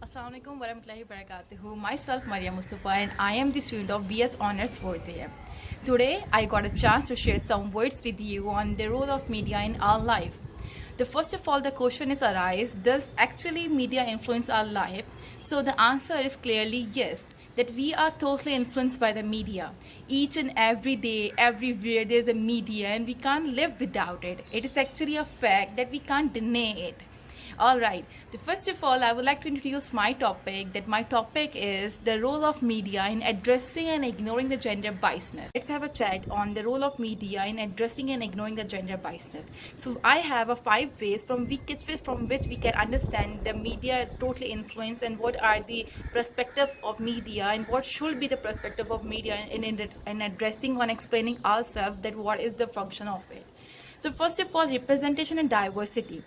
Assalamualaikum warahmatullahi wabarakatuh. Myself Maria Mustafa and I am the student of BS Honors 4th year. Today I got a chance to share some words with you on the role of media in our life. The first of all the question is arise, does actually media influence our life? So the answer is clearly yes, that we are totally influenced by the media. Each and every day, everywhere there is a media and we can't live without it. It is actually a fact that we can't deny it. Alright, first of all I would like to introduce my topic. That my topic is the role of media in addressing and ignoring the gender biasness. Let's have a chat on the role of media in addressing and ignoring the gender biasness. So I have a 5 ways from which we can understand the media totally influence and what are the perspective of media and what should be the perspective of media in addressing or explaining ourselves that what is the function of it. So first of all, representation and diversity.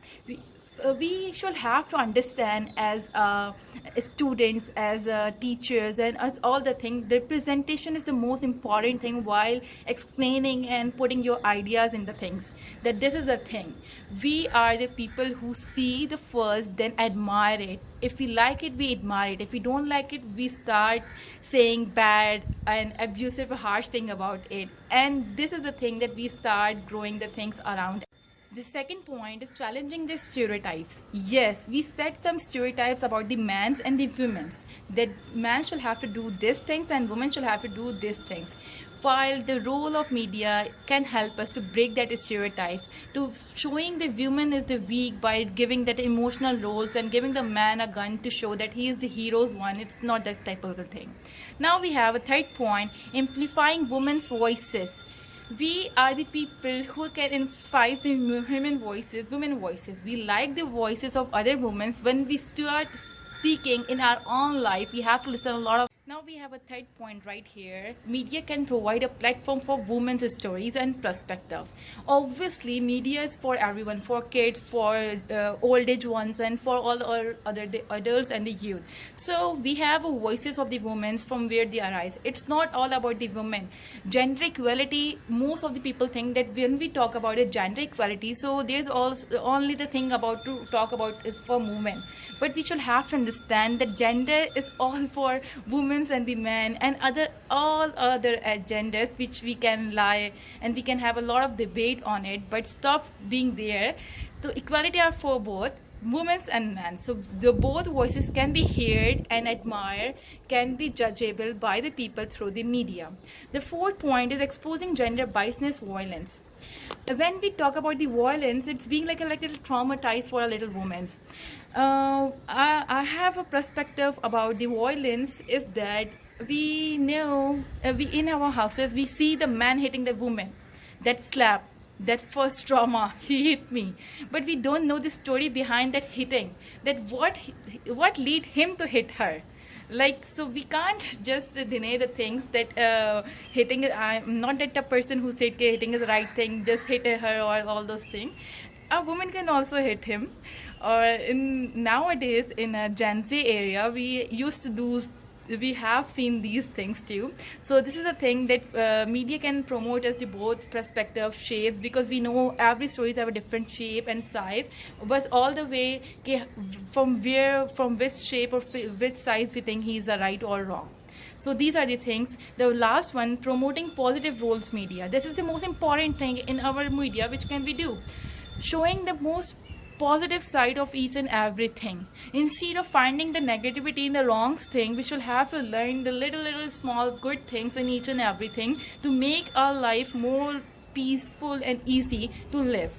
We should have to understand as students, as teachers, and as all the things, representation is the most important thing while explaining and putting your ideas in the things. That this is a thing. We are the people who see the first, then admire it. If we like it, we admire it. If we don't like it, we start saying bad and abusive, harsh thing about it. And this is the thing that we start growing the things around. The second point is challenging the stereotypes. Yes, we set some stereotypes about the men's and the women's. That man should have to do these things and women should have to do these things. While the role of media can help us to break that stereotypes, to showing the woman is the weak by giving that emotional roles and giving the man a gun to show that he is the hero's one. It's not that type of a thing. Now we have a third point, amplifying women's voices. We are the people who can amplify the women voices. We like the voices of other women. When we start speaking in our own life, we have to listen a lot of. Now we have a third point right here. Media can provide a platform for women's stories and perspective. Obviously, media is for everyone, for kids, for old age ones, and for all the adults and the youth. So we have voices of the women from where they arise. It's not all about the women. Gender equality, most of the people think that when we talk about it, gender equality, so there's also only the thing about to talk about is for women. But we should have to understand that gender is all for women and the men and all other genders which we can lie and we can have a lot of debate on it, but stop being there. So equality are for both women and men. So the both voices can be heard and admired, can be judgeable by the people through the media. The fourth point is exposing gender biasness violence. When we talk about the violence, it's being like a little traumatized for a little woman. I have a perspective about the violence is that we know we in our houses we see the man hitting the woman, that slap, that first trauma, he hit me, but we don't know the story behind that hitting, that what lead him to hit her. Like, so we can't just deny the things that hitting, I'm not that a person who said hitting is the right thing, just hit her or all those things. A woman can also hit him. Or nowadays in a Gen Z area, we have seen these things too. So this is a thing that media can promote as the both perspective shapes, because we know every stories have a different shape and size, but all the way from which shape or which size we think he is right or wrong. So these are the things. The last one, promoting positive roles media. This is the most important thing in our media which can we do, showing the most positive side of each and everything. Instead of finding the negativity in the wrong thing, we should have to learn the little small good things in each and everything to make our life more peaceful and easy to live.